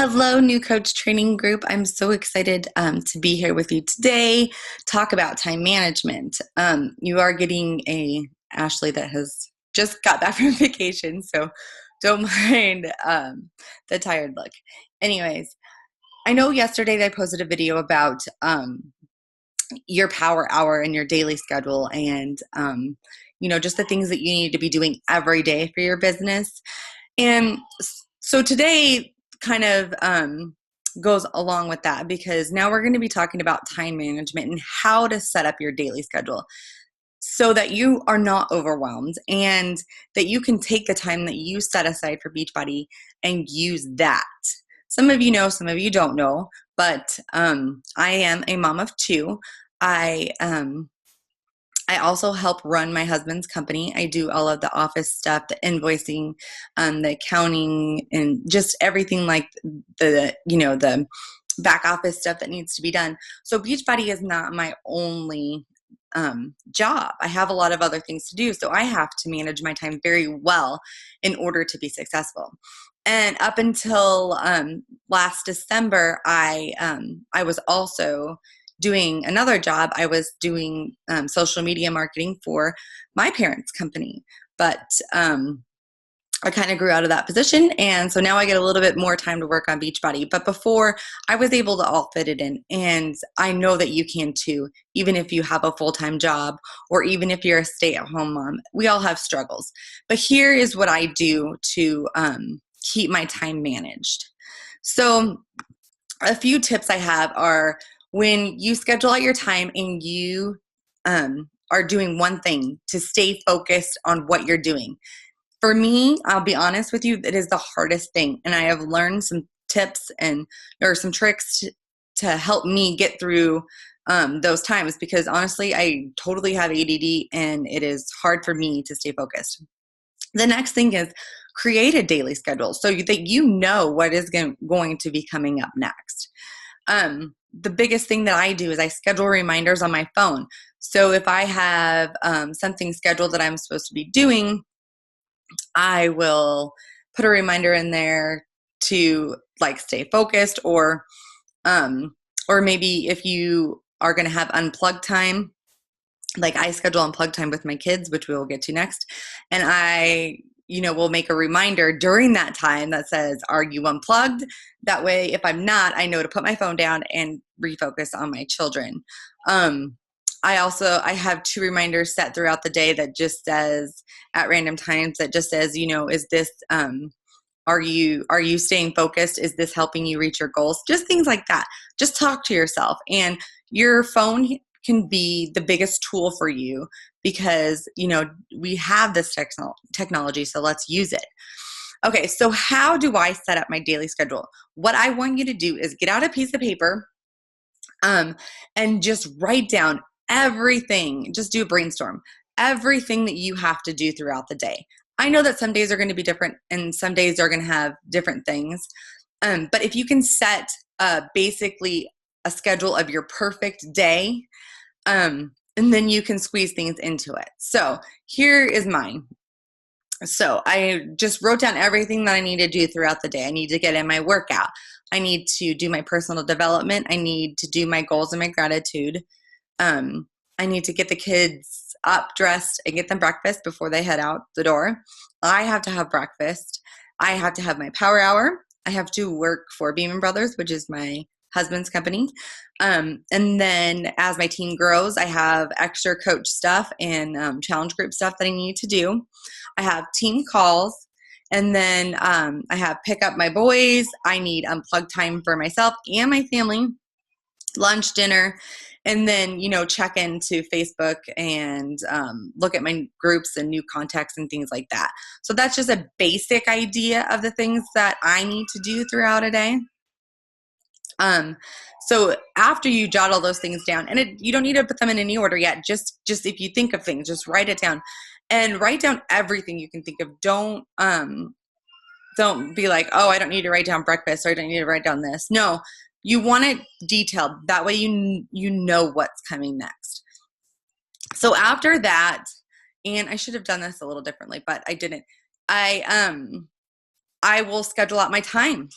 Hello, New Coach Training Group. I'm so excited to be here with you today. Talk about time management. You are getting a Ashley that has just got back from vacation, so don't mind the tired look. Anyways, I know yesterday I posted a video about your power hour and your daily schedule, and just the things that you need to be doing every day for your business. And so today kind of goes along with that, because now we're going to be talking about time management and how to set up your daily schedule so that you are not overwhelmed and that you can take the time that you set aside for Beachbody and use that. Some of you know, some of you don't know, but I am a mom of two. I also help run my husband's company. I do all of the office stuff, the invoicing, the accounting, and just everything like the back office stuff that needs to be done. So Beachbody is not my only job. I have a lot of other things to do. So I have to manage my time very well in order to be successful. And up until last December, I was also doing another job. I was doing social media marketing for my parents' company, but I kind of grew out of that position, and so now I get a little bit more time to work on Beachbody. But before, I was able to all fit it in, and I know that you can too, even if you have a full-time job or even if you're a stay-at-home mom. We all have struggles. But here is what I do to keep my time managed. So a few tips I have are, when you schedule out your time and you are doing one thing, to stay focused on what you're doing. For me, I'll be honest with you, it is the hardest thing. And I have learned some tips or some tricks to help me get through those times, because honestly, I totally have ADD and it is hard for me to stay focused. The next thing is create a daily schedule so that you know what is going to be coming up next. The biggest thing that I do is I schedule reminders on my phone. So if I have something scheduled that I'm supposed to be doing, I will put a reminder in there to stay focused, or maybe if you are going to have unplugged time, like I schedule unplugged time with my kids, which we will get to next, and I will make a reminder during that time that says, are you unplugged? That way, if I'm not, I know to put my phone down and refocus on my children. I have 2 reminders set throughout the day that just says, at random times, that just says, is this, are you staying focused? Is this helping you reach your goals? Just things like that. Just talk to yourself. And your phone can be the biggest tool for you, because, we have this technology, so let's use it. Okay, so how do I set up my daily schedule? What I want you to do is get out a piece of paper and just write down everything. Just do a brainstorm. Everything that you have to do throughout the day. I know that some days are going to be different and some days are going to have different things. But if you can set basically a schedule of your perfect day, and then you can squeeze things into it. So here is mine. So I just wrote down everything that I need to do throughout the day. I need to get in my workout. I need to do my personal development. I need to do my goals and my gratitude. I need to get the kids up, dressed, and get them breakfast before they head out the door. I have to have breakfast. I have to have my power hour. I have to work for Beeman Brothers, which is my husband's company. And then as my team grows, I have extra coach stuff and challenge group stuff that I need to do. I have team calls. And then I have pick up my boys. I need unplugged time for myself and my family, lunch, dinner, and then, check into Facebook and look at my groups and new contacts and things like that. So that's just a basic idea of the things that I need to do throughout a day. So after you jot all those things down, and you don't need to put them in any order yet, just if you think of things, just write it down, and write down everything you can think of. Don't be like, oh, I don't need to write down breakfast, or I don't need to write down this. No, you want it detailed. That way you know what's coming next. So after that, and I should have done this a little differently, but I didn't. I will schedule out my time.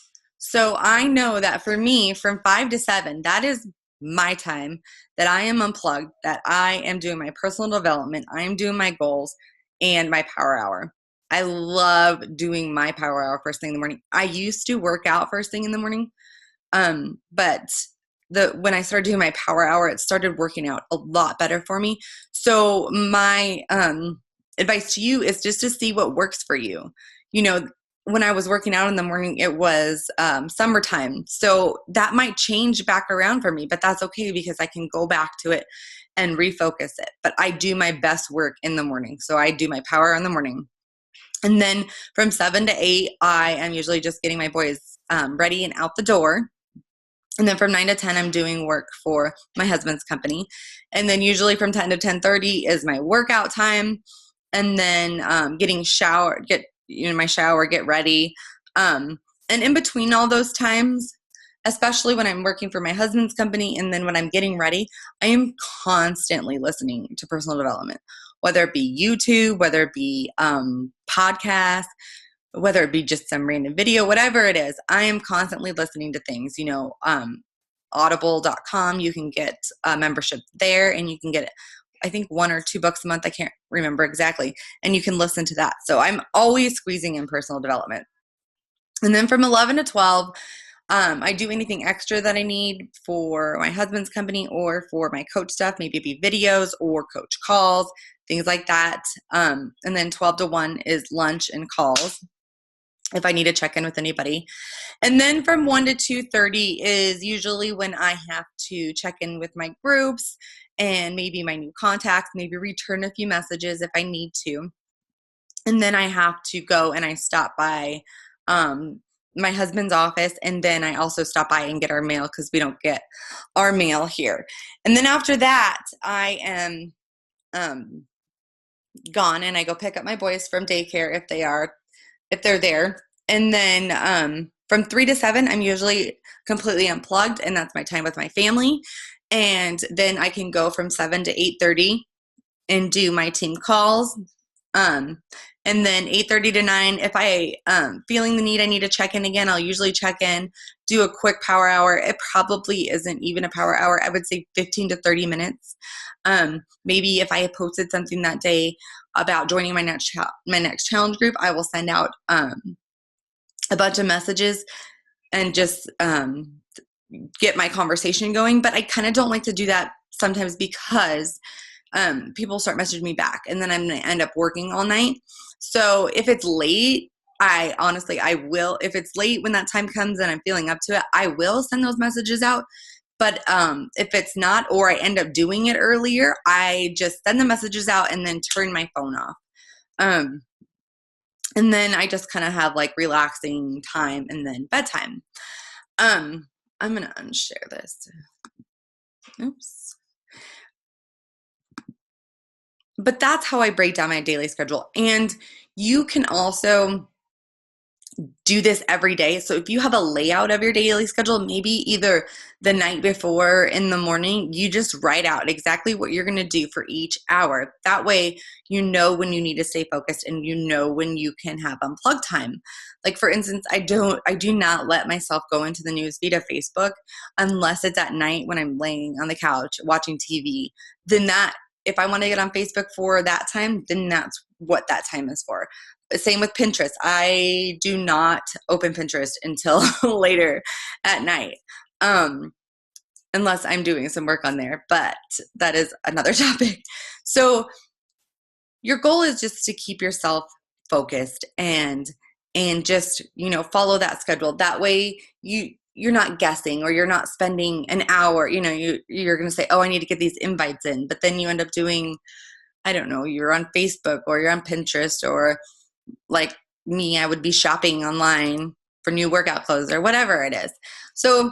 So I know that for me, from 5 to 7, that is my time that I am unplugged, that I am doing my personal development, I am doing my goals and my power hour. I love doing my power hour first thing in the morning. I used to work out first thing in the morning, but when I started doing my power hour, it started working out a lot better for me. So my advice to you is just to see what works for you. You know, when I was working out in the morning, it was summertime. So that might change back around for me, but that's okay because I can go back to it and refocus it. But I do my best work in the morning. So I do my power in the morning. And then from 7 to 8, I am usually just getting my boys ready and out the door. And then from 9 to 10, I'm doing work for my husband's company. And then usually from 10 to 10:30 is my workout time. And then getting shower, get my shower, get ready. And in between all those times, especially when I'm working for my husband's company and then when I'm getting ready, I am constantly listening to personal development, whether it be YouTube, whether it be podcasts, whether it be just some random video, whatever it is. I am constantly listening to things, audible.com. You can get a membership there and you can get, I think, $1 or $2 a month. I can't remember exactly. And you can listen to that. So I'm always squeezing in personal development. And then from 11 to 12, I do anything extra that I need for my husband's company or for my coach stuff, maybe it be videos or coach calls, things like that. And then 12 to 1 is lunch and calls if I need to check in with anybody. And then from 1 to 2:30 is usually when I have to check in with my groups and maybe my new contacts, maybe return a few messages if I need to. And then I have to go and I stop by my husband's office, and then I also stop by and get our mail because we don't get our mail here. And then after that, I am gone and I go pick up my boys from daycare if they're there. And then from 3 to 7, I'm usually completely unplugged, and that's my time with my family. And then I can go from 7 to 8:30 and do my team calls. And then 8:30 to 9, if I feeling the need, I need to check in again, I'll usually check in, do a quick power hour. It probably isn't even a power hour. I would say 15 to 30 minutes. Maybe if I posted something that day about joining my next challenge group, I will send out a bunch of messages and just get my conversation going. But I kind of don't like to do that sometimes because people start messaging me back and then I'm going to end up working all night. So if it's late, I will, if it's late when that time comes and I'm feeling up to it, I will send those messages out. But if it's not, or I end up doing it earlier, I just send the messages out and then turn my phone off. And then I just kind of have like relaxing time and then bedtime. I'm going to unshare this. Oops. But that's how I break down my daily schedule. And you can also do this every day. So if you have a layout of your daily schedule, maybe either the night before in the morning, you just write out exactly what you're going to do for each hour. That way, you know when you need to stay focused and you know when you can have unplugged time. Like for instance, I do not let myself go into the news feed of Facebook unless it's at night when I'm laying on the couch watching TV. Then if I want to get on Facebook for that time, then that's what that time is for. Same with Pinterest. I do not open Pinterest until later at night, unless I'm doing some work on there, but that is another topic. So your goal is just to keep yourself focused and just, follow that schedule. That way you're not guessing or you're not spending an hour, you're going to say, oh, I need to get these invites in, but then you end up doing, I don't know, you're on Facebook or you're on Pinterest, or like me, I would be shopping online for new workout clothes or whatever it is. So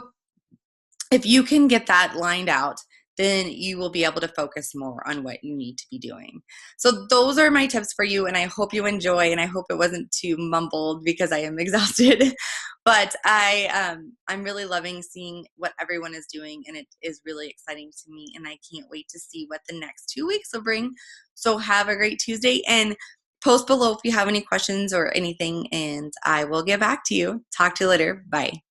if you can get that lined out, then you will be able to focus more on what you need to be doing. So those are my tips for you, and I hope you enjoy, and I hope it wasn't too mumbled because I am exhausted. But I'm really loving seeing what everyone is doing, and it is really exciting to me, and I can't wait to see what the next 2 weeks will bring. So have a great Tuesday, and post below if you have any questions or anything, and I will get back to you. Talk to you later. Bye.